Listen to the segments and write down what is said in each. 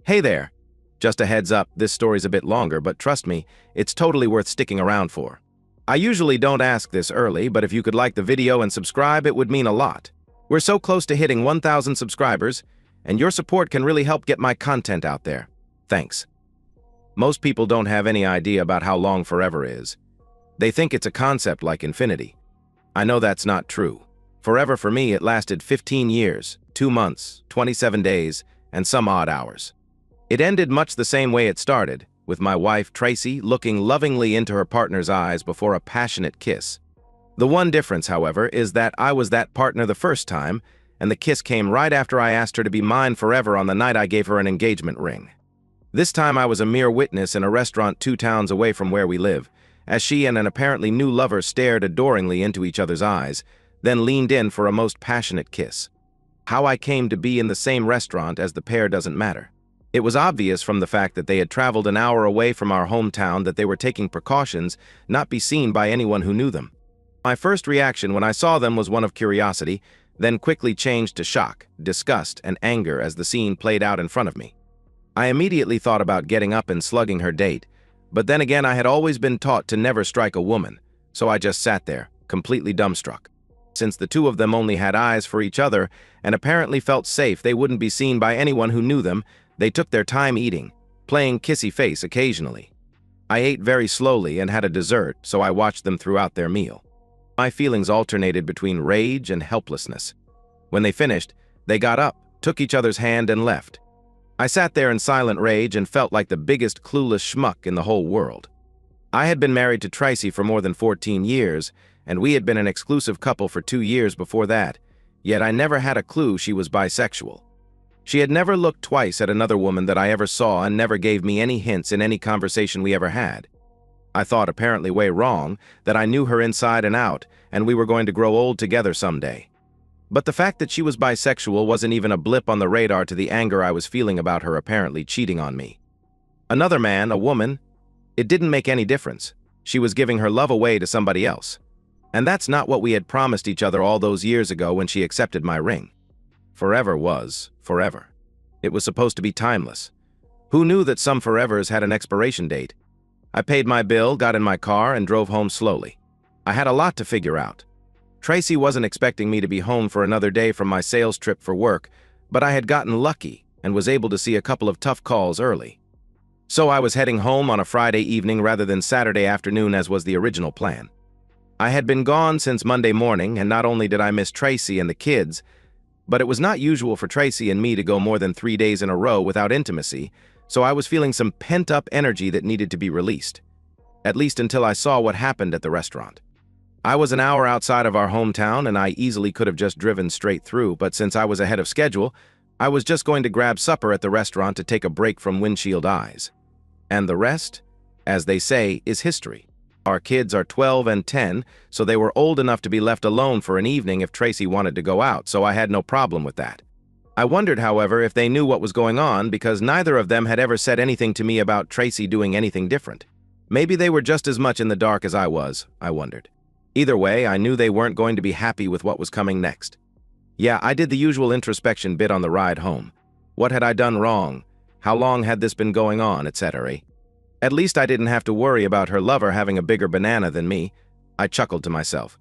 Hey there! Just a heads up, this story's a bit longer, but trust me, it's totally worth sticking around for. I usually don't ask this early, but if you could like the video and subscribe, it would mean a lot. We're so close to hitting 1,000 subscribers, and your support can really help get my content out there. Thanks. Most people don't have any idea about how long forever is. They think it's a concept like infinity. I know that's not true. Forever for me, it lasted 15 years, 2 months, 27 days, and some odd hours. It ended much the same way it started, with my wife, Tracy, looking lovingly into her partner's eyes before a passionate kiss. The one difference, however, is that I was that partner the first time, and the kiss came right after I asked her to be mine forever on the night I gave her an engagement ring. This time I was a mere witness in a restaurant 2 towns away from where we live, as she and an apparently new lover stared adoringly into each other's eyes, then leaned in for a most passionate kiss. How I came to be in the same restaurant as the pair doesn't matter. It was obvious from the fact that they had traveled an hour away from our hometown that they were taking precautions not be seen by anyone who knew them. My first reaction when I saw them was one of curiosity, then quickly changed to shock, disgust, and anger as the scene played out in front of me. I immediately thought about getting up and slugging her date, but then again I had always been taught to never strike a woman, so I just sat there, completely dumbstruck. Since the two of them only had eyes for each other and apparently felt safe they wouldn't be seen by anyone who knew them, they took their time eating, playing kissy face occasionally. I ate very slowly and had a dessert, so I watched them throughout their meal. My feelings alternated between rage and helplessness. When they finished, they got up, took each other's hand, and left. I sat there in silent rage and felt like the biggest clueless schmuck in the whole world. I had been married to Tracy for more than 14 years, and we had been an exclusive couple for 2 years before that, yet I never had a clue she was bisexual. She had never looked twice at another woman that I ever saw and never gave me any hints in any conversation we ever had. I thought, apparently way wrong, that I knew her inside and out, and we were going to grow old together someday. But the fact that she was bisexual wasn't even a blip on the radar to the anger I was feeling about her apparently cheating on me. Another man, a woman, it didn't make any difference. She was giving her love away to somebody else. And that's not what we had promised each other all those years ago when she accepted my ring. Forever was forever. It was supposed to be timeless. Who knew that some forevers had an expiration date? I paid my bill, got in my car, and drove home slowly. I had a lot to figure out. Tracy wasn't expecting me to be home for another day from my sales trip for work, but I had gotten lucky and was able to see a couple of tough calls early. So I was heading home on a Friday evening rather than Saturday afternoon as was the original plan. I had been gone since Monday morning, and not only did I miss Tracy and the kids, but it was not usual for Tracy and me to go more than 3 days in a row without intimacy, so I was feeling some pent-up energy that needed to be released. At least until I saw what happened at the restaurant. I was an hour outside of our hometown and I easily could have just driven straight through, but since I was ahead of schedule, I was just going to grab supper at the restaurant to take a break from windshield eyes. And the rest, as they say, is history. Our kids are 12 and 10, so they were old enough to be left alone for an evening if Tracy wanted to go out, so I had no problem with that. I wondered, however, if they knew what was going on because neither of them had ever said anything to me about Tracy doing anything different. Maybe they were just as much in the dark as I was, I wondered. Either way, I knew they weren't going to be happy with what was coming next. Yeah, I did the usual introspection bit on the ride home. What had I done wrong? How long had this been going on, etc.? At least I didn't have to worry about her lover having a bigger banana than me. I chuckled to myself.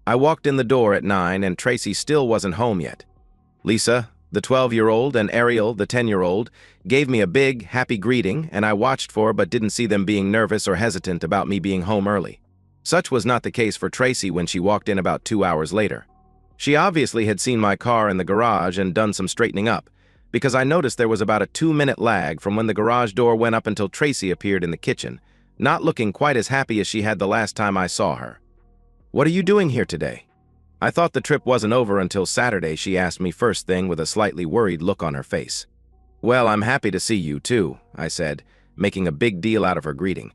I walked in the door at 9 and Tracy still wasn't home yet. Lisa, the 12-year-old, and Ariel, the 10-year-old, gave me a big, happy greeting, and I watched for but didn't see them being nervous or hesitant about me being home early. Such was not the case for Tracy when she walked in about 2 hours later. She obviously had seen my car in the garage and done some straightening up, because I noticed there was about a 2-minute lag from when the garage door went up until Tracy appeared in the kitchen, not looking quite as happy as she had the last time I saw her. "What are you doing here today?" I thought the trip wasn't over until Saturday, she asked me first thing with a slightly worried look on her face. "Well, I'm happy to see you too," I said, making a big deal out of her greeting.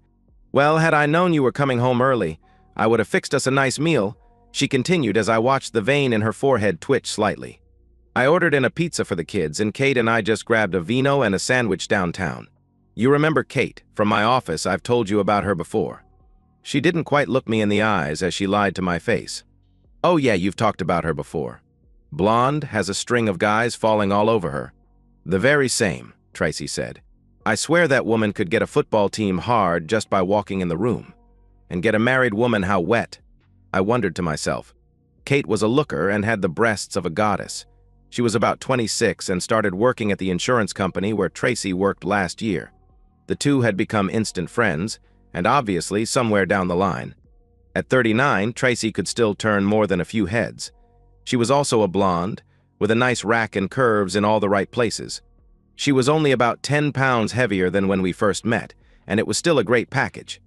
"Well, had I known you were coming home early, I would have fixed us a nice meal," she continued as I watched the vein in her forehead twitch slightly. I ordered in a pizza for the kids, and Kate and I just grabbed a vino and a sandwich downtown. You remember Kate, from my office. I've told you about her before. She didn't quite look me in the eyes as she lied to my face. "Oh yeah, you've talked about her before. Blonde, has a string of guys falling all over her." "The very same. Tracy said. I swear that woman could get a football team hard just by walking in the room. And get a married woman how wet. I wondered to myself. Kate was a looker and had the breasts of a goddess. She was about 26 and started working at the insurance company where Tracy worked last year. The two had become instant friends, and obviously somewhere down the line. At 39, Tracy could still turn more than a few heads. She was also a blonde, with a nice rack and curves in all the right places. She was only about 10 pounds heavier than when we first met, and it was still a great package.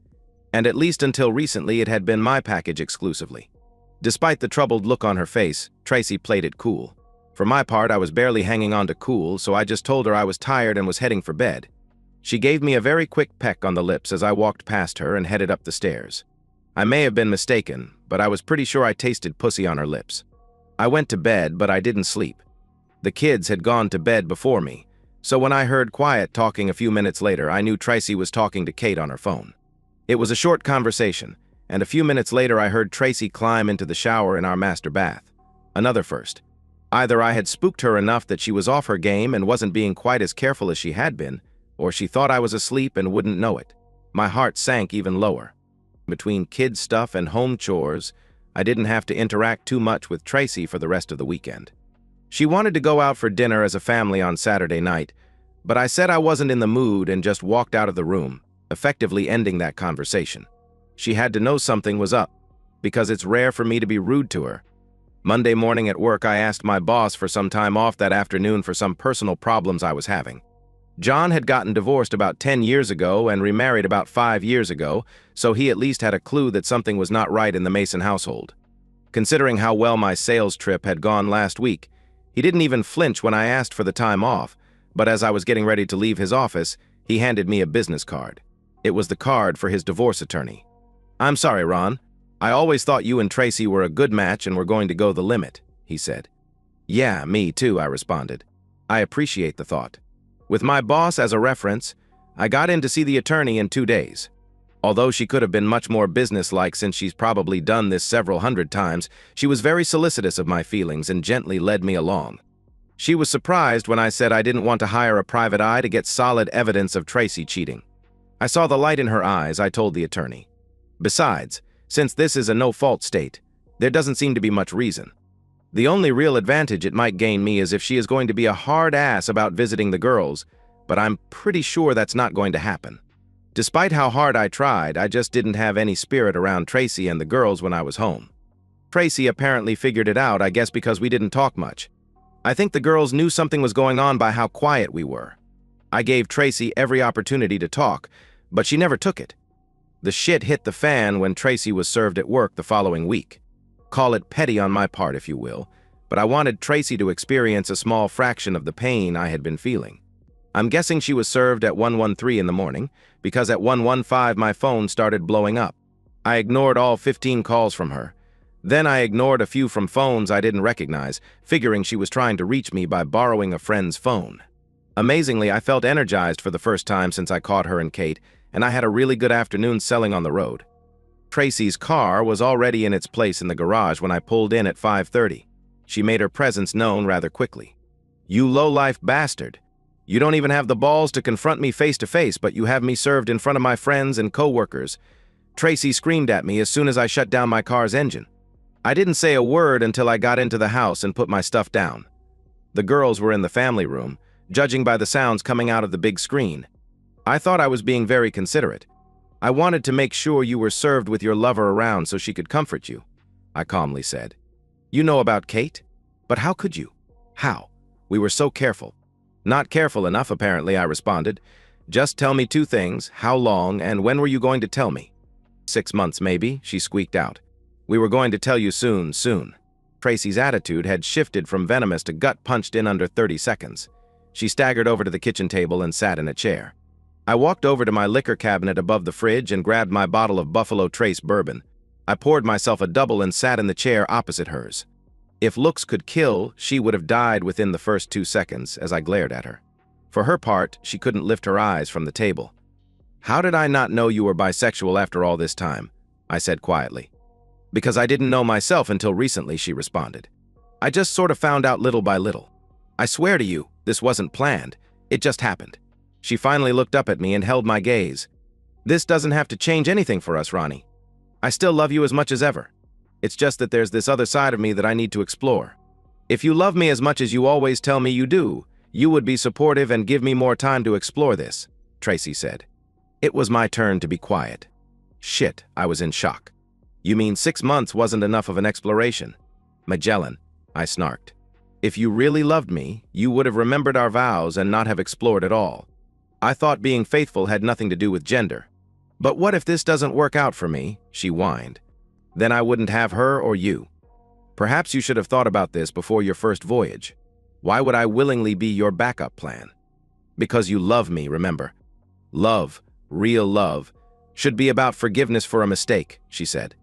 And at least until recently it had been my package exclusively. Despite the troubled look on her face, Tracy played it cool. For my part, I was barely hanging on to cool, so I just told her I was tired and was heading for bed. She gave me a very quick peck on the lips as I walked past her and headed up the stairs. I may have been mistaken, but I was pretty sure I tasted pussy on her lips. I went to bed, but I didn't sleep. The kids had gone to bed before me, so when I heard quiet talking a few minutes later, I knew Tracy was talking to Kate on her phone. It was a short conversation, and a few minutes later I heard Tracy climb into the shower in our master bath. Another first. Either I had spooked her enough that she was off her game and wasn't being quite as careful as she had been, or she thought I was asleep and wouldn't know it. My heart sank even lower. Between kid stuff and home chores, I didn't have to interact too much with Tracy for the rest of the weekend. She wanted to go out for dinner as a family on Saturday night, but I said I wasn't in the mood and just walked out of the room, effectively ending that conversation. She had to know something was up, because it's rare for me to be rude to her. Monday morning at work, I asked my boss for some time off that afternoon for some personal problems I was having. John had gotten divorced about 10 years ago and remarried about 5 years ago, so he at least had a clue that something was not right in the Mason household. Considering how well my sales trip had gone last week, he didn't even flinch when I asked for the time off, but as I was getting ready to leave his office, he handed me a business card. It was the card for his divorce attorney. "I'm sorry, Ron. I always thought you and Tracy were a good match and were going to go the limit," he said. "Yeah, me too," I responded. "I appreciate the thought." With my boss as a reference, I got in to see the attorney in 2 days. Although she could have been much more businesslike since she's probably done this several hundred times, she was very solicitous of my feelings and gently led me along. She was surprised when I said I didn't want to hire a private eye to get solid evidence of Tracy cheating. I saw the light in her eyes, I told the attorney. Besides, since this is a no-fault state, there doesn't seem to be much reason. The only real advantage it might gain me is if she is going to be a hard ass about visiting the girls, but I'm pretty sure that's not going to happen. Despite how hard I tried, I just didn't have any spirit around Tracy and the girls when I was home. Tracy apparently figured it out, I guess because we didn't talk much. I think the girls knew something was going on by how quiet we were. I gave Tracy every opportunity to talk, but she never took it. The shit hit the fan when Tracy was served at work the following week. Call it petty on my part, if you will, but I wanted Tracy to experience a small fraction of the pain I had been feeling. I'm guessing she was served at 1:13 in the morning, because at 1:15 my phone started blowing up. I ignored all 15 calls from her. Then I ignored a few from phones I didn't recognize, figuring she was trying to reach me by borrowing a friend's phone. Amazingly, I felt energized for the first time since I caught her and Kate, and I had a really good afternoon selling on the road. Tracy's car was already in its place in the garage when I pulled in at 5:30. She made her presence known rather quickly. "You low-life bastard. You don't even have the balls to confront me face-to-face, but you have me served in front of my friends and co-workers." Tracy screamed at me as soon as I shut down my car's engine. I didn't say a word until I got into the house and put my stuff down. The girls were in the family room, judging by the sounds coming out of the big screen. I thought I was being very considerate. "I wanted to make sure you were served with your lover around so she could comfort you," I calmly said. "You know about Kate? But how could you? How? We were so careful." "Not careful enough, apparently," I responded. "Just tell me 2 things, how long, and when were you going to tell me?" 6 months, maybe," she squeaked out. "We were going to tell you soon." Tracy's attitude had shifted from venomous to gut-punched in under 30 seconds. She staggered over to the kitchen table and sat in a chair. I walked over to my liquor cabinet above the fridge and grabbed my bottle of Buffalo Trace bourbon. I poured myself a double and sat in the chair opposite hers. If looks could kill, she would have died within the first 2 seconds as I glared at her. For her part, she couldn't lift her eyes from the table. "How did I not know you were bisexual after all this time?" I said quietly. "Because I didn't know myself until recently," she responded. "I just sort of found out little by little. I swear to you, this wasn't planned. It just happened. She finally looked up at me and held my gaze. This doesn't have to change anything for us, Ronnie. I still love you as much as ever. It's just that there's this other side of me that I need to explore. If you love me as much as you always tell me you do, you would be supportive and give me more time to explore this, Tracy said. It was my turn to be quiet. Shit, I was in shock. You mean 6 months wasn't enough of an exploration? Magellan, I snarked. If you really loved me, you would have remembered our vows and not have explored at all. I thought being faithful had nothing to do with gender. But what if this doesn't work out for me? She whined. Then I wouldn't have her or you. Perhaps you should have thought about this before your first voyage. Why would I willingly be your backup plan? Because you love me, remember. Love, real love, should be about forgiveness for a mistake, she said.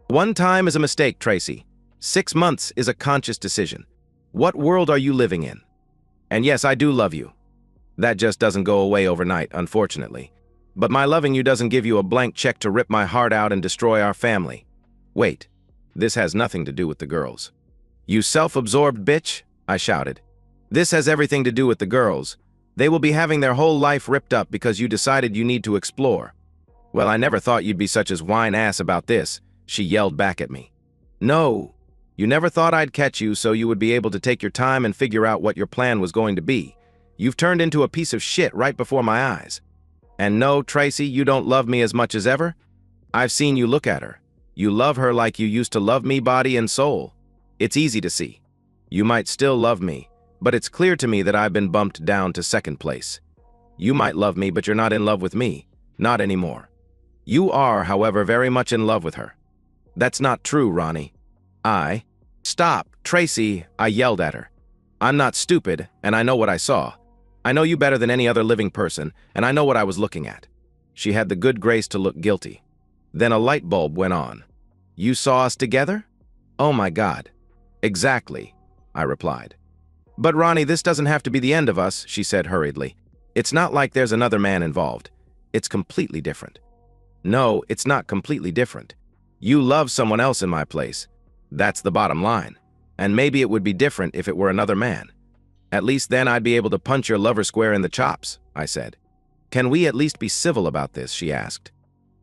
One time is a mistake, Tracy. 6 months is a conscious decision. What world are you living in? And yes, I do love you. That just doesn't go away overnight, unfortunately. But my loving you doesn't give you a blank check to rip my heart out and destroy our family. Wait, this has nothing to do with the girls. You self-absorbed bitch, I shouted. This has everything to do with the girls. They will be having their whole life ripped up because you decided you need to explore. Well, I never thought you'd be such as whine ass about this, she yelled back at me. No, you never thought I'd catch you so you would be able to take your time and figure out what your plan was going to be. You've turned into a piece of shit right before my eyes. And no, Tracy, you don't love me as much as ever. I've seen you look at her. You love her like you used to love me body and soul. It's easy to see. You might still love me, but it's clear to me that I've been bumped down to second place. You might love me, but you're not in love with me. Not anymore. You are, however, very much in love with her. That's not true, Ronnie. Stop, Tracy, I yelled at her. I'm not stupid, and I know what I saw. I know you better than any other living person, and I know what I was looking at. She had the good grace to look guilty. Then a light bulb went on. You saw us together? Oh my God. Exactly, I replied. But Ronnie, this doesn't have to be the end of us, she said hurriedly. It's not like there's another man involved. It's completely different. No, it's not completely different. You love someone else in my place. That's the bottom line. And maybe it would be different if it were another man. At least then I'd be able to punch your lover square in the chops, I said. Can we at least be civil about this, she asked.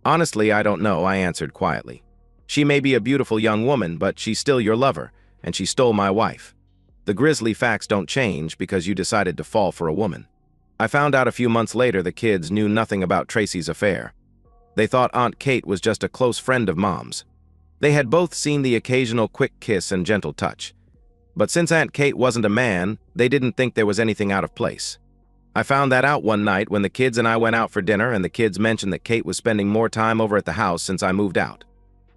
Honestly, I don't know, I answered quietly. She may be a beautiful young woman, but she's still your lover, and she stole my wife. The grisly facts don't change because you decided to fall for a woman. I found out a few months later the kids knew nothing about Tracy's affair. They thought Aunt Kate was just a close friend of Mom's. They had both seen the occasional quick kiss and gentle touch. But since Aunt Kate wasn't a man, they didn't think there was anything out of place. I found that out one night when the kids and I went out for dinner and the kids mentioned that Kate was spending more time over at the house since I moved out.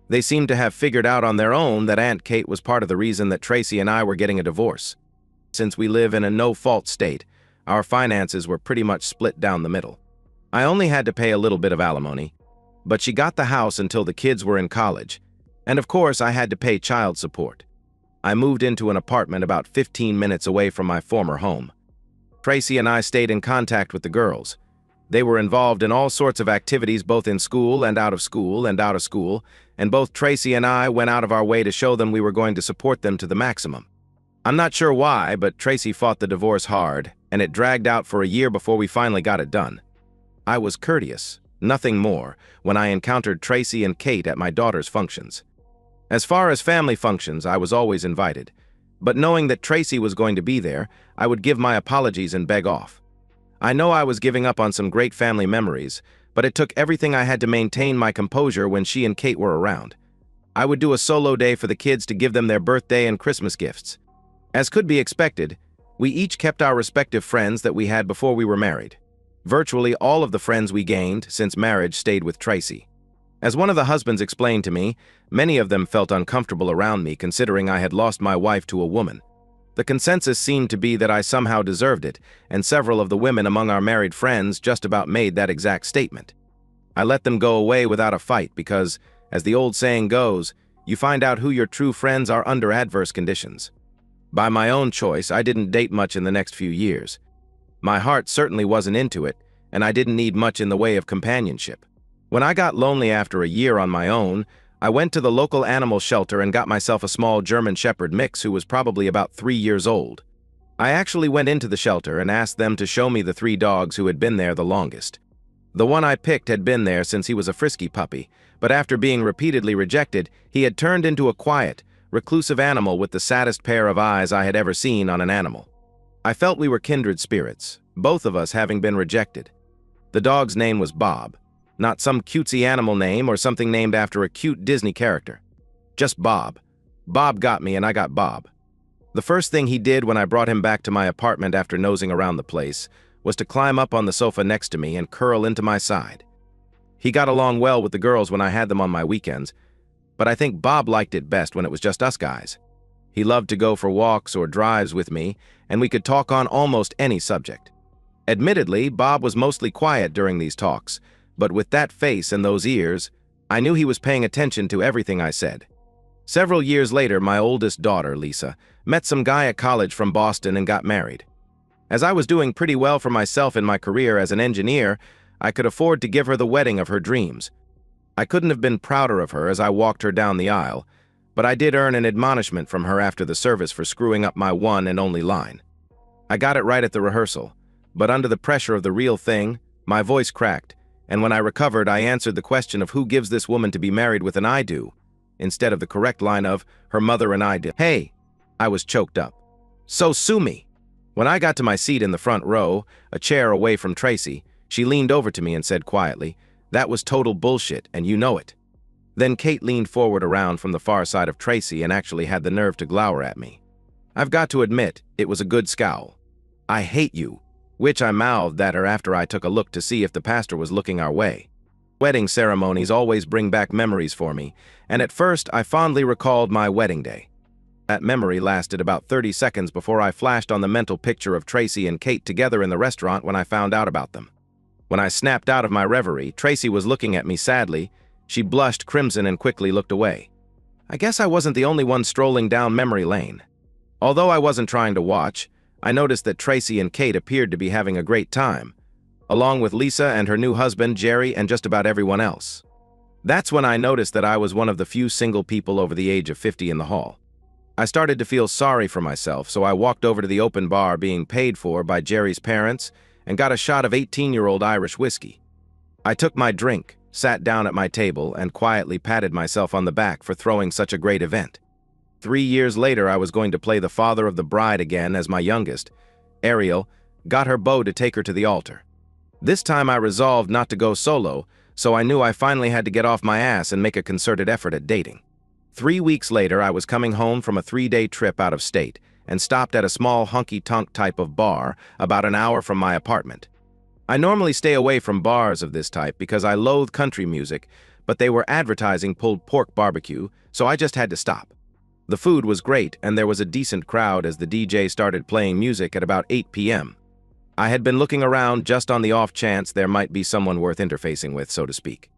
They seemed to have figured out on their own that Aunt Kate was part of the reason that Tracy and I were getting a divorce. Since we live in a no-fault state, our finances were pretty much split down the middle. I only had to pay a little bit of alimony, but she got the house until the kids were in college, and of course I had to pay child support. I moved into an apartment about 15 minutes away from my former home. Tracy and I stayed in contact with the girls. They were involved in all sorts of activities both in school and out of school and out of school, and both Tracy and I went out of our way to show them we were going to support them to the maximum. I'm not sure why, but Tracy fought the divorce hard, and it dragged out for a year before we finally got it done. I was courteous, nothing more, when I encountered Tracy and Kate at my daughter's functions. As far as family functions, I was always invited, but knowing that Tracy was going to be there, I would give my apologies and beg off. I know I was giving up on some great family memories, but it took everything I had to maintain my composure when she and Kate were around. I would do a solo day for the kids to give them their birthday and Christmas gifts. As could be expected, we each kept our respective friends that we had before we were married. Virtually all of the friends we gained since marriage stayed with Tracy. As one of the husbands explained to me, many of them felt uncomfortable around me considering I had lost my wife to a woman. The consensus seemed to be that I somehow deserved it, and several of the women among our married friends just about made that exact statement. I let them go away without a fight because, as the old saying goes, you find out who your true friends are under adverse conditions. By my own choice, I didn't date much in the next few years. My heart certainly wasn't into it, and I didn't need much in the way of companionship. When I got lonely after a year on my own, I went to the local animal shelter and got myself a small German Shepherd mix who was probably about 3 years old. I actually went into the shelter and asked them to show me the 3 dogs who had been there the longest. The one I picked had been there since he was a frisky puppy, but after being repeatedly rejected, he had turned into a quiet, reclusive animal with the saddest pair of eyes I had ever seen on an animal. I felt we were kindred spirits, both of us having been rejected. The dog's name was Bob, not some cutesy animal name or something named after a cute Disney character. Just Bob. Bob got me and I got Bob. The first thing he did when I brought him back to my apartment after nosing around the place was to climb up on the sofa next to me and curl into my side. He got along well with the girls when I had them on my weekends, but I think Bob liked it best when it was just us guys. He loved to go for walks or drives with me, and we could talk on almost any subject. Admittedly, Bob was mostly quiet during these talks, but with that face and those ears, I knew he was paying attention to everything I said. Several years later, my oldest daughter, Lisa, met some guy at college from Boston and got married. As I was doing pretty well for myself in my career as an engineer, I could afford to give her the wedding of her dreams. I couldn't have been prouder of her as I walked her down the aisle, but I did earn an admonishment from her after the service for screwing up my one and only line. I got it right at the rehearsal, but under the pressure of the real thing, my voice cracked, and when I recovered, I answered the question of who gives this woman to be married with an I do, instead of the correct line of her mother and I did. Hey, I was choked up. So sue me. When I got to my seat in the front row, a chair away from Tracy, she leaned over to me and said quietly, "That was total bullshit, and you know it." Then Kate leaned forward around from the far side of Tracy and actually had the nerve to glower at me. I've got to admit, it was a good scowl. "I hate you," which I mouthed at her after I took a look to see if the pastor was looking our way. Wedding ceremonies always bring back memories for me, and at first I fondly recalled my wedding day. That memory lasted about 30 seconds before I flashed on the mental picture of Tracy and Kate together in the restaurant when I found out about them. When I snapped out of my reverie, Tracy was looking at me sadly. She blushed crimson and quickly looked away. I guess I wasn't the only one strolling down memory lane. Although I wasn't trying to watch, I noticed that Tracy and Kate appeared to be having a great time, along with Lisa and her new husband, Jerry, and just about everyone else. That's when I noticed that I was one of the few single people over the age of 50 in the hall. I started to feel sorry for myself, so I walked over to the open bar being paid for by Jerry's parents and got a shot of 18-year-old Irish whiskey. I took my drink, sat down at my table, and quietly patted myself on the back for throwing such a great event. 3 years later, I was going to play the father of the bride again as my youngest, Ariel, got her beau to take her to the altar. This time I resolved not to go solo, so I knew I finally had to get off my ass and make a concerted effort at dating. 3 weeks later, I was coming home from a 3-day trip out of state and stopped at a small honky-tonk type of bar about an hour from my apartment. I normally stay away from bars of this type because I loathe country music, but they were advertising pulled pork barbecue, so I just had to stop. The food was great, and there was a decent crowd as the DJ started playing music at about 8 p.m. I had been looking around just on the off chance there might be someone worth interfacing with, so to speak.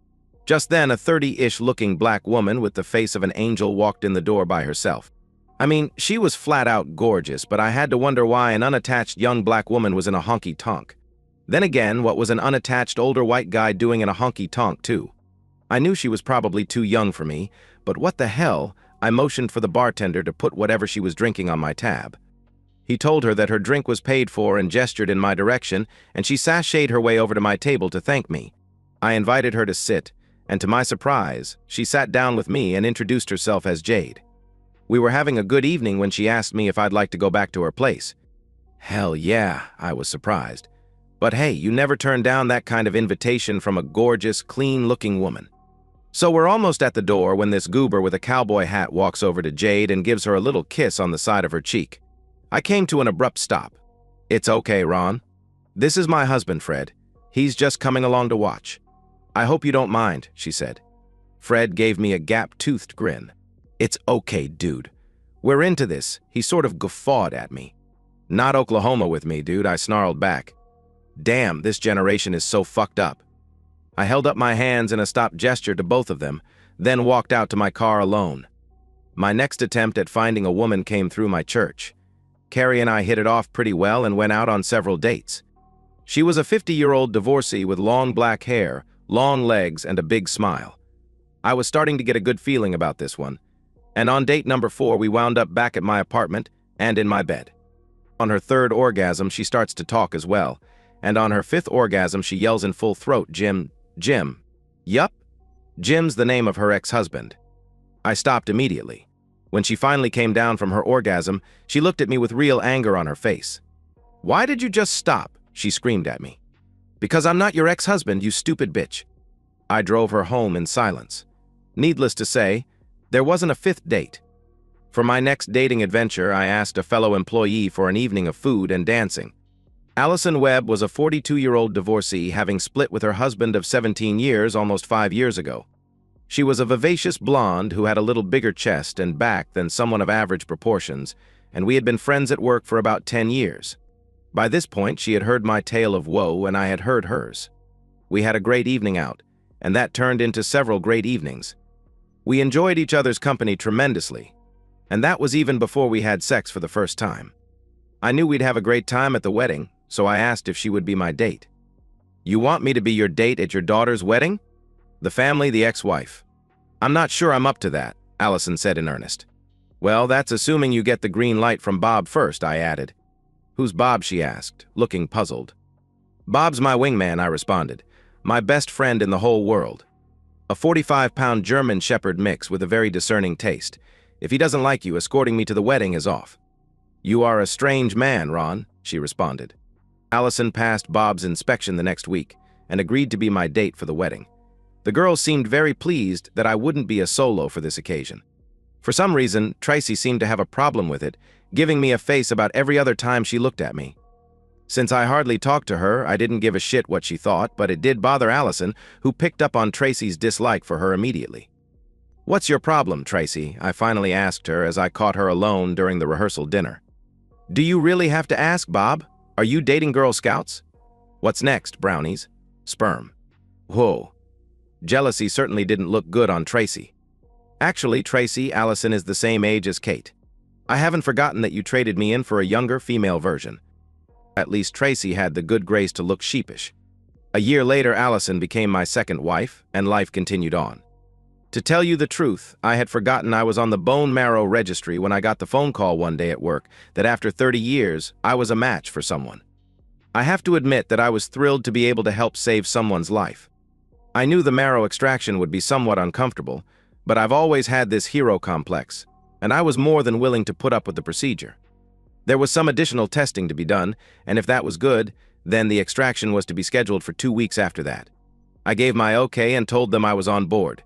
Just then, a 30-ish looking black woman with the face of an angel walked in the door by herself. I mean, she was flat out gorgeous, but I had to wonder why an unattached young black woman was in a honky-tonk. Then again, what was an unattached older white guy doing in a honky-tonk too? I knew she was probably too young for me, but what the hell? I motioned for the bartender to put whatever she was drinking on my tab. He told her that her drink was paid for and gestured in my direction, and she sashayed her way over to my table to thank me. I invited her to sit, and to my surprise, she sat down with me and introduced herself as Jade. We were having a good evening when she asked me if I'd like to go back to her place. Hell yeah, I was surprised. But hey, you never turn down that kind of invitation from a gorgeous, clean-looking woman. So we're almost at the door when this goober with a cowboy hat walks over to Jade and gives her a little kiss on the side of her cheek. I came to an abrupt stop. It's okay, Ron. This is my husband, Fred. He's just coming along to watch. I hope you don't mind, she said. Fred gave me a gap-toothed grin. It's okay, dude. We're into this. He sort of guffawed at me. Not Oklahoma with me, dude, I snarled back. Damn, this generation is so fucked up. I held up my hands in a stop gesture to both of them, then walked out to my car alone. My next attempt at finding a woman came through my church. Carrie and I hit it off pretty well and went out on several dates. She was a 50-year-old divorcee with long black hair, long legs, and a big smile. I was starting to get a good feeling about this one, and on date number 4 we wound up back at my apartment and in my bed. On her third orgasm, she starts to talk as well. And on her fifth orgasm, she yells in full throat, Jim, Jim. Yup. Jim's the name of her ex-husband. I stopped immediately. When she finally came down from her orgasm, she looked at me with real anger on her face. "Why did you just stop?" she screamed at me. "Because I'm not your ex-husband, you stupid bitch." I drove her home in silence. Needless to say, there wasn't a fifth date. For my next dating adventure, I asked a fellow employee for an evening of food and dancing. Allison Webb was a 42-year-old divorcee having split with her husband of 17 years almost 5 years ago. She was a vivacious blonde who had a little bigger chest and back than someone of average proportions, and we had been friends at work for about 10 years. By this point, she had heard my tale of woe, and I had heard hers. We had a great evening out, and that turned into several great evenings. We enjoyed each other's company tremendously, and that was even before we had sex for the first time. I knew we'd have a great time at the wedding, so I asked if she would be my date. "You want me to be your date at your daughter's wedding?" "The family, the ex-wife." "I'm not sure I'm up to that," Allison said in earnest. "Well, that's assuming you get the green light from Bob first," I added. "Who's Bob?" she asked, looking puzzled. "Bob's my wingman," I responded. "My best friend in the whole world. A 45-pound German Shepherd mix with a very discerning taste. If he doesn't like you, escorting me to the wedding is off." "You are a strange man, Ron," she responded. Allison passed Bob's inspection the next week and agreed to be my date for the wedding. The girls seemed very pleased that I wouldn't be a solo for this occasion. For some reason, Tracy seemed to have a problem with it, giving me a face about every other time she looked at me. Since I hardly talked to her, I didn't give a shit what she thought, but it did bother Allison, who picked up on Tracy's dislike for her immediately. "What's your problem, Tracy?" I finally asked her as I caught her alone during the rehearsal dinner. "Do you really have to ask, Bob? Are you dating Girl Scouts?" "What's next, brownies?" "Sperm." Whoa. Jealousy certainly didn't look good on Tracy. "Actually, Tracy, Allison is the same age as Kate. I haven't forgotten that you traded me in for a younger female version." At least Tracy had the good grace to look sheepish. A year later, Allison became my second wife, and life continued on. To tell you the truth, I had forgotten I was on the bone marrow registry when I got the phone call one day at work that after 30 years, I was a match for someone. I have to admit that I was thrilled to be able to help save someone's life. I knew the marrow extraction would be somewhat uncomfortable, but I've always had this hero complex, and I was more than willing to put up with the procedure. There was some additional testing to be done, and if that was good, then the extraction was to be scheduled for 2 weeks after that. I gave my okay and told them I was on board.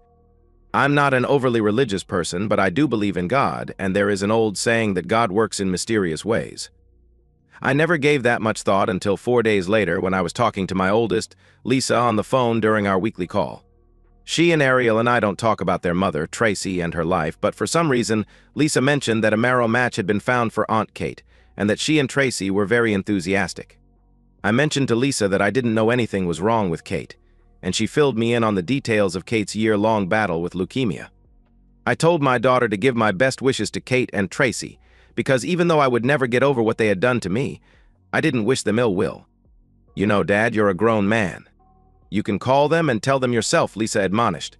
I'm not an overly religious person, but I do believe in God, and there is an old saying that God works in mysterious ways. I never gave that much thought until 4 days later when I was talking to my oldest, Lisa, on the phone during our weekly call. She and Ariel and I don't talk about their mother, Tracy, and her life, but for some reason, Lisa mentioned that a marrow match had been found for Aunt Kate, and that she and Tracy were very enthusiastic. I mentioned to Lisa that I didn't know anything was wrong with Kate, and she filled me in on the details of Kate's year-long battle with leukemia. I told my daughter to give my best wishes to Kate and Tracy, because even though I would never get over what they had done to me, I didn't wish them ill will. "You know, Dad, you're a grown man. You can call them and tell them yourself," Lisa admonished.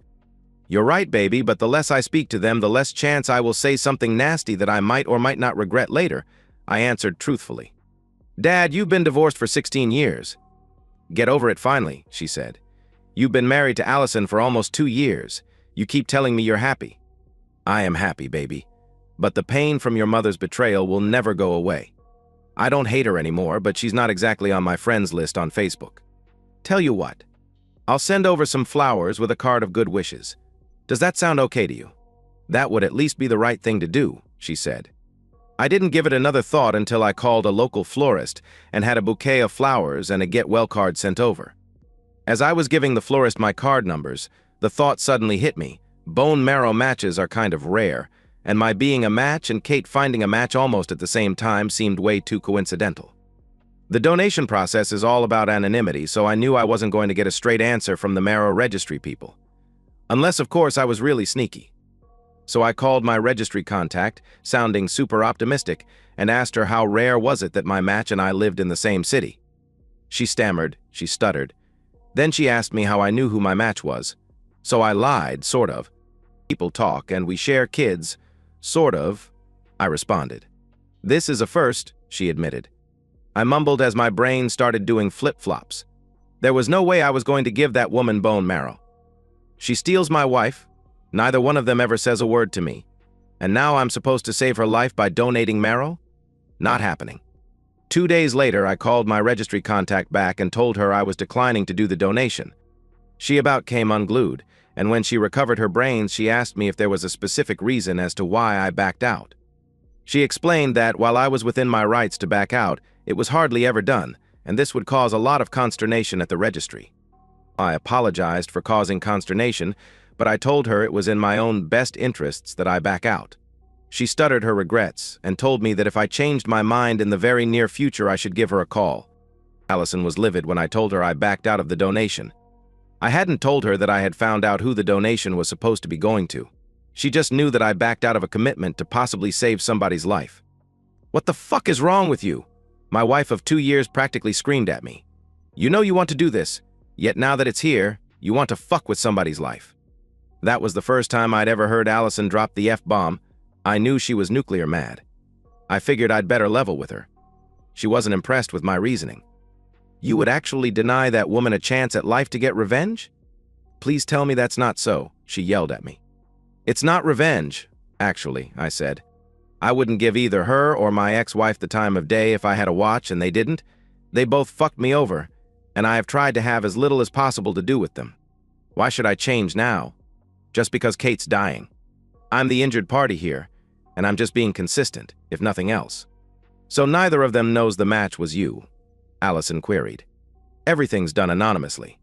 "You're right, baby, but the less I speak to them, the less chance I will say something nasty that I might or might not regret later," I answered truthfully. "Dad, you've been divorced for 16 years. "Get over it finally," she said. "You've been married to Allison for almost 2 years. You keep telling me you're happy." "I am happy, baby. But the pain from your mother's betrayal will never go away. I don't hate her anymore, but she's not exactly on my friends list on Facebook. Tell you what, I'll send over some flowers with a card of good wishes. Does that sound okay to you?" "That would at least be the right thing to do," she said. I didn't give it another thought until I called a local florist and had a bouquet of flowers and a get well card sent over. As I was giving the florist my card numbers, the thought suddenly hit me. Bone marrow matches are kind of rare, and my being a match and Kate finding a match almost at the same time seemed way too coincidental. The donation process is all about anonymity, so I knew I wasn't going to get a straight answer from the marrow registry people. Unless, of course, I was really sneaky. So I called my registry contact, sounding super optimistic, and asked her how rare was it that my match and I lived in the same city. She stammered, she stuttered. Then she asked me how I knew who my match was. So I lied, sort of. "People talk and we share kids, sort of," I responded. "This is a first," she admitted. I mumbled as my brain started doing flip-flops. There was no way I was going to give that woman bone marrow. She steals my wife. Neither one of them ever says a word to me. And now I'm supposed to save her life by donating marrow? Not happening. 2 days later, I called my registry contact back and told her I was declining to do the donation. She about came unglued, and when she recovered her brains, she asked me if there was a specific reason as to why I backed out. She explained that while I was within my rights to back out, it was hardly ever done, and this would cause a lot of consternation at the registry. I apologized for causing consternation, but I told her it was in my own best interests that I back out. She stuttered her regrets and told me that if I changed my mind in the very near future, I should give her a call. Allison was livid when I told her I backed out of the donation. I hadn't told her that I had found out who the donation was supposed to be going to. She just knew that I backed out of a commitment to possibly save somebody's life. What the fuck is wrong with you? My wife of 2 years practically screamed at me. You know you want to do this, yet now that it's here, you want to fuck with somebody's life. That was the first time I'd ever heard Allison drop the F-bomb. I knew she was nuclear mad. I figured I'd better level with her. She wasn't impressed with my reasoning. You would actually deny that woman a chance at life to get revenge? Please tell me that's not so, she yelled at me. It's not revenge, actually, I said. I wouldn't give either her or my ex-wife the time of day if I had a watch and they didn't. They both fucked me over, and I have tried to have as little as possible to do with them. Why should I change now? Just because Kate's dying. I'm the injured party here, and I'm just being consistent, if nothing else. So neither of them knows the match was you, Allison queried. Everything's done anonymously.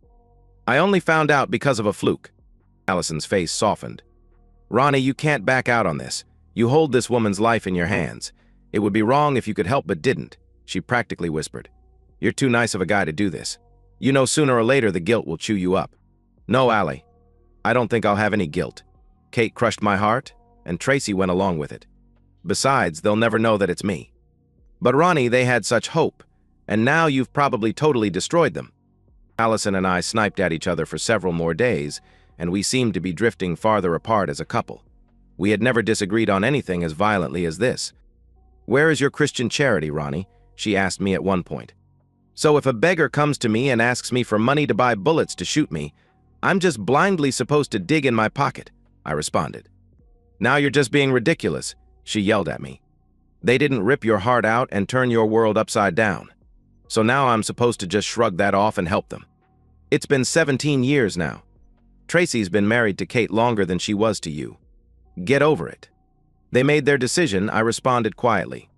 I only found out because of a fluke. Allison's face softened. Ronnie, you can't back out on this. You hold this woman's life in your hands. It would be wrong if you could help but didn't, she practically whispered. You're too nice of a guy to do this. You know sooner or later the guilt will chew you up. No, Allie. I don't think I'll have any guilt. Kate crushed my heart, and Tracy went along with it. Besides, they'll never know that it's me. But Ronnie, they had such hope, and now you've probably totally destroyed them. Allison and I sniped at each other for several more days, and we seemed to be drifting farther apart as a couple. We had never disagreed on anything as violently as this. Where is your Christian charity, Ronnie? She asked me at one point. So if a beggar comes to me and asks me for money to buy bullets to shoot me, I'm just blindly supposed to dig in my pocket, I responded. Now you're just being ridiculous, she yelled at me. They didn't rip your heart out and turn your world upside down. So now I'm supposed to just shrug that off and help them. It's been 17 years now. Tracy's been married to Kate longer than she was to you. Get over it. They made their decision, I responded quietly.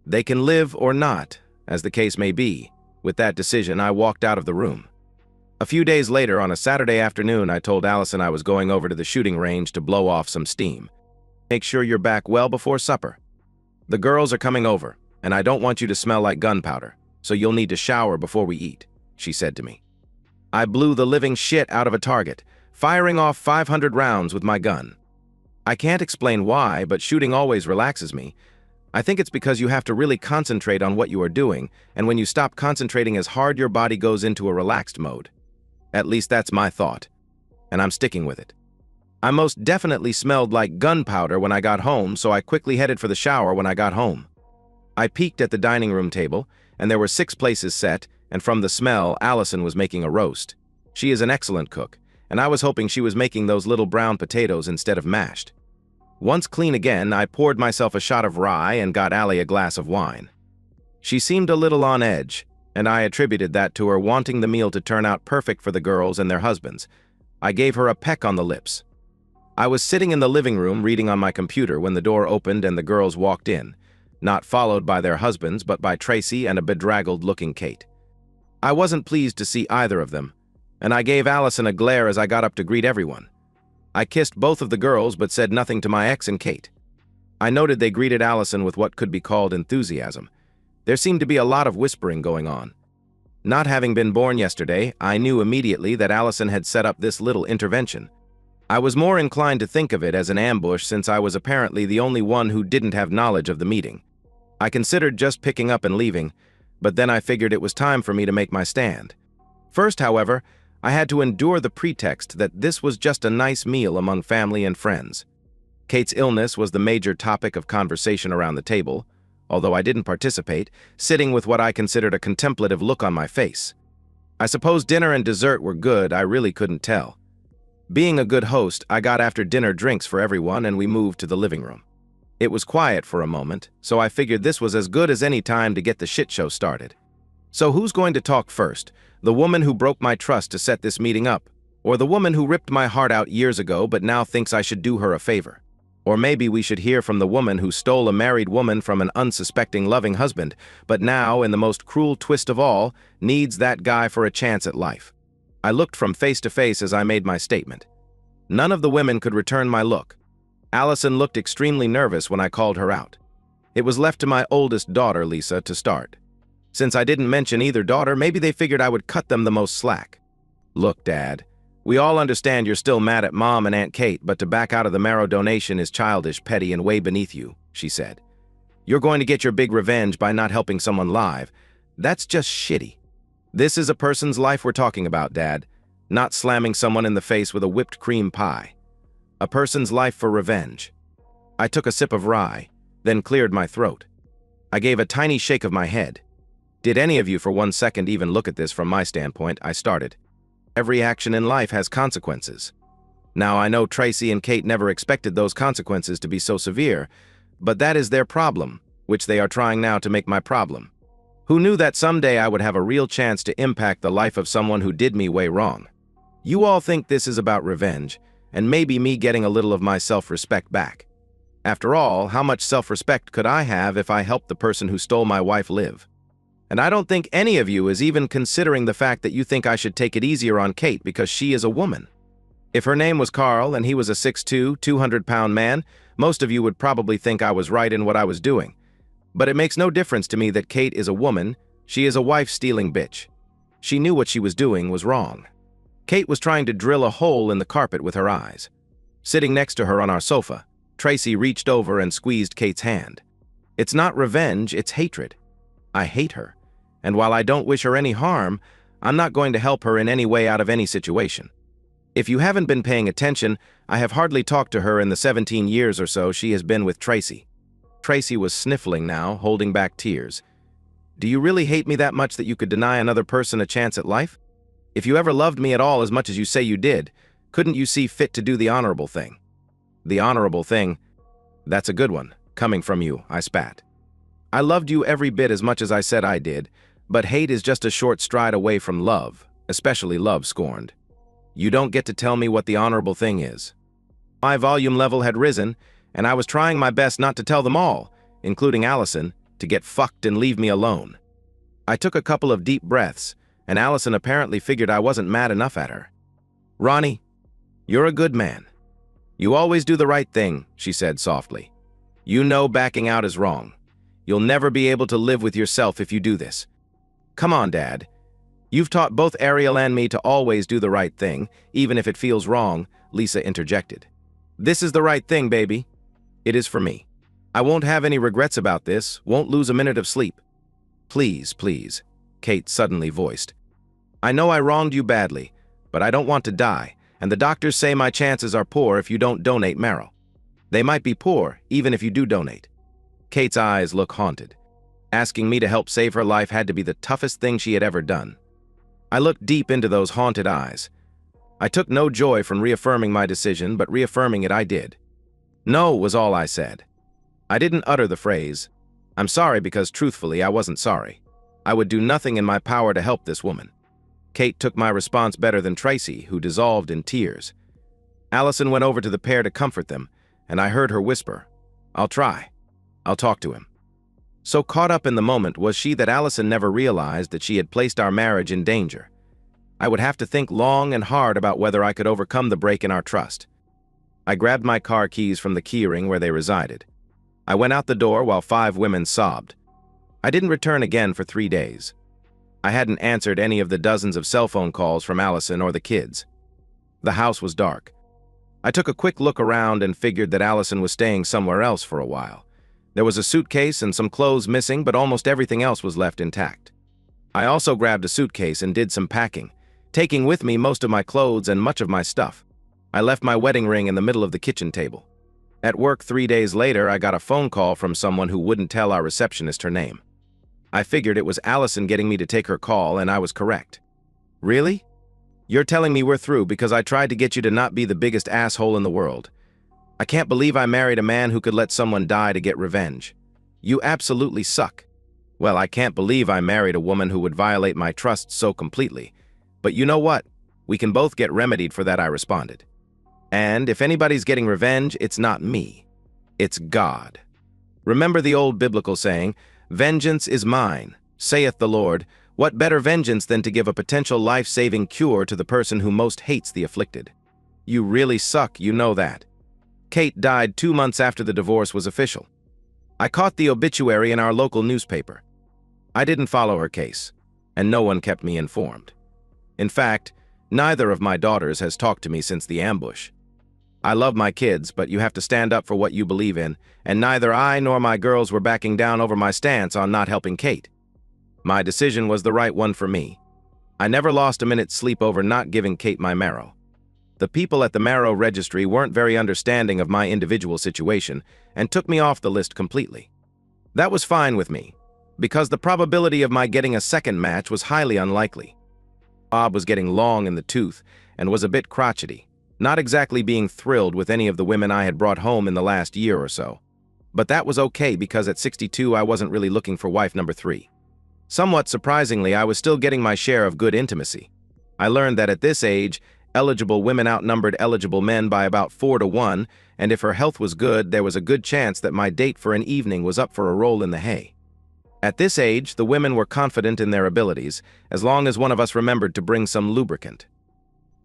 They can live or not, as the case may be. With that decision, I walked out of the room. A few days later, on a Saturday afternoon, I told Allison I was going over to the shooting range to blow off some steam. Make sure you're back well before supper. The girls are coming over, and I don't want you to smell like gunpowder, so you'll need to shower before we eat, she said to me. I blew the living shit out of a target, firing off 500 rounds with my gun. I can't explain why, but shooting always relaxes me. I think it's because you have to really concentrate on what you are doing, and when you stop concentrating as hard, your body goes into a relaxed mode. At least that's my thought, and I'm sticking with it. I most definitely smelled like gunpowder when I got home, so I quickly headed for the shower when I got home. I peeked at the dining room table, and there were 6 places set, and from the smell, Allison was making a roast. She is an excellent cook, and I was hoping she was making those little brown potatoes instead of mashed. Once clean again, I poured myself a shot of rye and got Allie a glass of wine. She seemed a little on edge, and I attributed that to her wanting the meal to turn out perfect for the girls and their husbands. I gave her a peck on the lips. I was sitting in the living room reading on my computer when the door opened and the girls walked in, not followed by their husbands but by Tracy and a bedraggled-looking Kate. I wasn't pleased to see either of them, and I gave Allison a glare as I got up to greet everyone. I kissed both of the girls but said nothing to my ex and Kate. I noted they greeted Allison with what could be called enthusiasm. There seemed to be a lot of whispering going on. Not having been born yesterday, I knew immediately that Allison had set up this little intervention. I was more inclined to think of it as an ambush since I was apparently the only one who didn't have knowledge of the meeting. I considered just picking up and leaving, but then I figured it was time for me to make my stand. First, however, I had to endure the pretext that this was just a nice meal among family and friends. Kate's illness was the major topic of conversation around the table, although I didn't participate, sitting with what I considered a contemplative look on my face. I suppose dinner and dessert were good, I really couldn't tell. Being a good host, I got after dinner drinks for everyone and we moved to the living room. It was quiet for a moment, so I figured this was as good as any time to get the shit show started. So who's going to talk first? The woman who broke my trust to set this meeting up? Or the woman who ripped my heart out years ago but now thinks I should do her a favor? Or maybe we should hear from the woman who stole a married woman from an unsuspecting loving husband, but now, in the most cruel twist of all, needs that guy for a chance at life. I looked from face to face as I made my statement. None of the women could return my look. Allison looked extremely nervous when I called her out. It was left to my oldest daughter, Lisa, to start. Since I didn't mention either daughter, maybe they figured I would cut them the most slack. Look, Dad. We all understand you're still mad at Mom and Aunt Kate, but to back out of the marrow donation is childish, petty, and way beneath you, she said. You're going to get your big revenge by not helping someone live. That's just shitty. This is a person's life we're talking about, Dad, not slamming someone in the face with a whipped cream pie. A person's life for revenge. I took a sip of rye, then cleared my throat. I gave a tiny shake of my head. Did any of you for 1 second even look at this from my standpoint? I started. Every action in life has consequences. Now, I know Tracy and Kate never expected those consequences to be so severe, but that is their problem, which they are trying now to make my problem. Who knew that someday I would have a real chance to impact the life of someone who did me way wrong? You all think this is about revenge, and maybe me getting a little of my self-respect back. After all, how much self-respect could I have if I helped the person who stole my wife live? And I don't think any of you is even considering the fact that you think I should take it easier on Kate because she is a woman. If her name was Carl and he was a 6'2", 200-pound man, most of you would probably think I was right in what I was doing. But it makes no difference to me that Kate is a woman. She is a wife-stealing bitch. She knew what she was doing was wrong. Kate was trying to drill a hole in the carpet with her eyes. Sitting next to her on our sofa, Tracy reached over and squeezed Kate's hand. It's not revenge, it's hatred. I hate her, and while I don't wish her any harm, I'm not going to help her in any way out of any situation. If you haven't been paying attention, I have hardly talked to her in the 17 years or so she has been with Tracy. Tracy was sniffling now, holding back tears. Do you really hate me that much that you could deny another person a chance at life? If you ever loved me at all as much as you say you did, couldn't you see fit to do the honorable thing? The honorable thing? That's a good one, coming from you, I spat. I loved you every bit as much as I said I did, but hate is just a short stride away from love, especially love scorned. You don't get to tell me what the honorable thing is. My volume level had risen, and I was trying my best not to tell them all, including Allison, to get fucked and leave me alone. I took a couple of deep breaths, and Allison apparently figured I wasn't mad enough at her. Ronnie, you're a good man. You always do the right thing, she said softly. You know backing out is wrong. You'll never be able to live with yourself if you do this. Come on, Dad. You've taught both Ariel and me to always do the right thing, even if it feels wrong, Lisa interjected. This is the right thing, baby. It is for me. I won't have any regrets about this, won't lose a minute of sleep. Please, please, Kate suddenly voiced. I know I wronged you badly, but I don't want to die, and the doctors say my chances are poor if you don't donate marrow. They might be poor, even if you do donate. Kate's eyes look haunted. Asking me to help save her life had to be the toughest thing she had ever done. I looked deep into those haunted eyes. I took no joy from reaffirming my decision, but reaffirming it I did. No was all I said. I didn't utter the phrase, I'm sorry, because truthfully I wasn't sorry. I would do nothing in my power to help this woman. Kate took my response better than Tracy, who dissolved in tears. Allison went over to the pair to comfort them, and I heard her whisper, I'll try. I'll talk to him. So caught up in the moment was she that Allison never realized that she had placed our marriage in danger. I would have to think long and hard about whether I could overcome the break in our trust. I grabbed my car keys from the keyring where they resided. I went out the door while 5 women sobbed. I didn't return again for 3 days. I hadn't answered any of the dozens of cell phone calls from Allison or the kids. The house was dark. I took a quick look around and figured that Allison was staying somewhere else for a while. There was a suitcase and some clothes missing, but almost everything else was left intact. I also grabbed a suitcase and did some packing, taking with me most of my clothes and much of my stuff. I left my wedding ring in the middle of the kitchen table. At work 3 days later, I got a phone call from someone who wouldn't tell our receptionist her name. I figured it was Allison getting me to take her call, and I was correct. Really? You're telling me we're through because I tried to get you to not be the biggest asshole in the world. I can't believe I married a man who could let someone die to get revenge. You absolutely suck. Well, I can't believe I married a woman who would violate my trust so completely. But you know what? We can both get remedied for that, I responded. And if anybody's getting revenge, it's not me. It's God. Remember the old biblical saying, "Vengeance is mine, saith the Lord." What better vengeance than to give a potential life-saving cure to the person who most hates the afflicted? You really suck, you know that. Kate died 2 months after the divorce was official. I caught the obituary in our local newspaper. I didn't follow her case, and no one kept me informed. In fact, neither of my daughters has talked to me since the ambush. I love my kids, but you have to stand up for what you believe in, and neither I nor my girls were backing down over my stance on not helping Kate. My decision was the right one for me. I never lost a minute's sleep over not giving Kate my marrow. The people at the marrow registry weren't very understanding of my individual situation and took me off the list completely. That was fine with me, because the probability of my getting a second match was highly unlikely. Bob was getting long in the tooth and was a bit crotchety, not exactly being thrilled with any of the women I had brought home in the last year or so. But that was okay because at 62 I wasn't really looking for wife number 3. Somewhat surprisingly, I was still getting my share of good intimacy. I learned that at this age, eligible women outnumbered eligible men by about 4 to 1, and if her health was good, there was a good chance that my date for an evening was up for a roll in the hay. At this age, the women were confident in their abilities, as long as one of us remembered to bring some lubricant.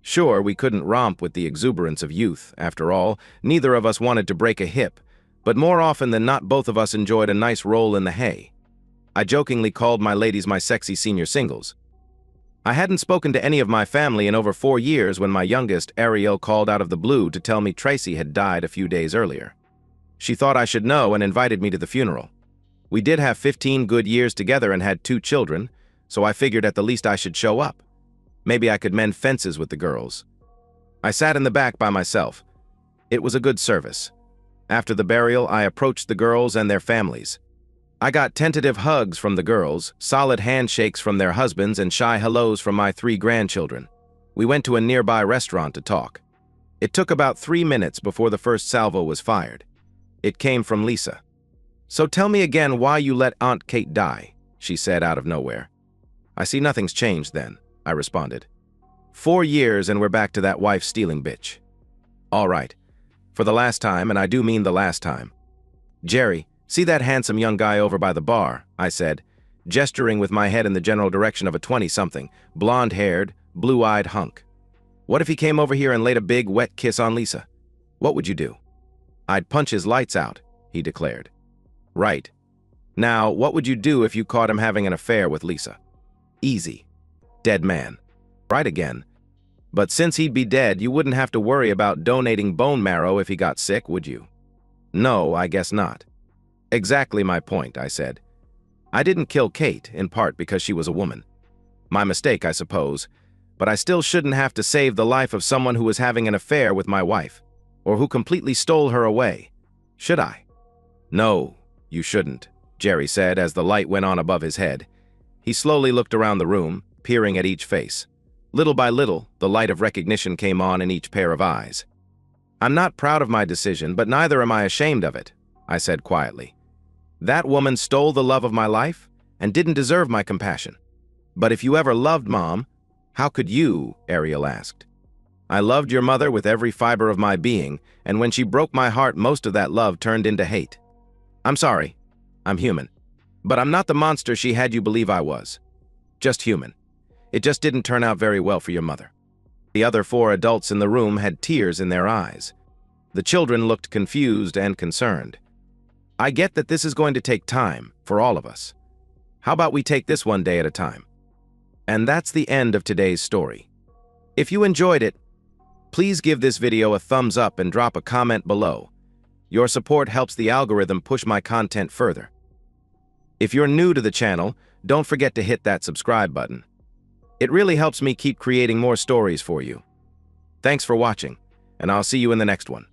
Sure, we couldn't romp with the exuberance of youth. After all, neither of us wanted to break a hip, but more often than not, both of us enjoyed a nice roll in the hay. I jokingly called my ladies my sexy senior singles. I hadn't spoken to any of my family in over 4 years when my youngest, Ariel, called out of the blue to tell me Tracy had died a few days earlier. She thought I should know and invited me to the funeral. We did have 15 good years together and had 2 children, so I figured at the least I should show up. Maybe I could mend fences with the girls. I sat in the back by myself. It was a good service. After the burial, I approached the girls and their families. I got tentative hugs from the girls, solid handshakes from their husbands, and shy hellos from my 3 grandchildren. We went to a nearby restaurant to talk. It took about 3 minutes before the first salvo was fired. It came from Lisa. "So tell me again why you let Aunt Kate die," she said out of nowhere. "I see nothing's changed then," I responded. 4 years and we're back to that wife-stealing bitch. All right, for the last time, and I do mean the last time. "Jerry, see that handsome young guy over by the bar," I said, gesturing with my head in the general direction of a 20-something, blonde-haired, blue-eyed hunk. "What if he came over here and laid a big, wet kiss on Lisa? What would you do?" "I'd punch his lights out," he declared. "Right. Now, what would you do if you caught him having an affair with Lisa?" "Easy. Dead man." "Right again. But since he'd be dead, you wouldn't have to worry about donating bone marrow if he got sick, would you?" "No, I guess not." "Exactly my point," I said. "I didn't kill Kate, in part because she was a woman. My mistake, I suppose, but I still shouldn't have to save the life of someone who was having an affair with my wife, or who completely stole her away. Should I?" "No, you shouldn't," Jerry said as the light went on above his head. He slowly looked around the room, peering at each face. Little by little, the light of recognition came on in each pair of eyes. "I'm not proud of my decision, but neither am I ashamed of it," I said quietly. "That woman stole the love of my life and didn't deserve my compassion. But if you ever loved Mom, how could you?" Ariel asked. "I loved your mother with every fiber of my being, and when she broke my heart, most of that love turned into hate. I'm sorry. I'm human. But I'm not the monster she had you believe I was. Just human. It just didn't turn out very well for your mother." The other 4 adults in the room had tears in their eyes. The children looked confused and concerned. "I get that this is going to take time for all of us. How about we take this one day at a time?" And that's the end of today's story. If you enjoyed it, please give this video a thumbs up and drop a comment below. Your support helps the algorithm push my content further. If you're new to the channel, don't forget to hit that subscribe button. It really helps me keep creating more stories for you. Thanks for watching, and I'll see you in the next one.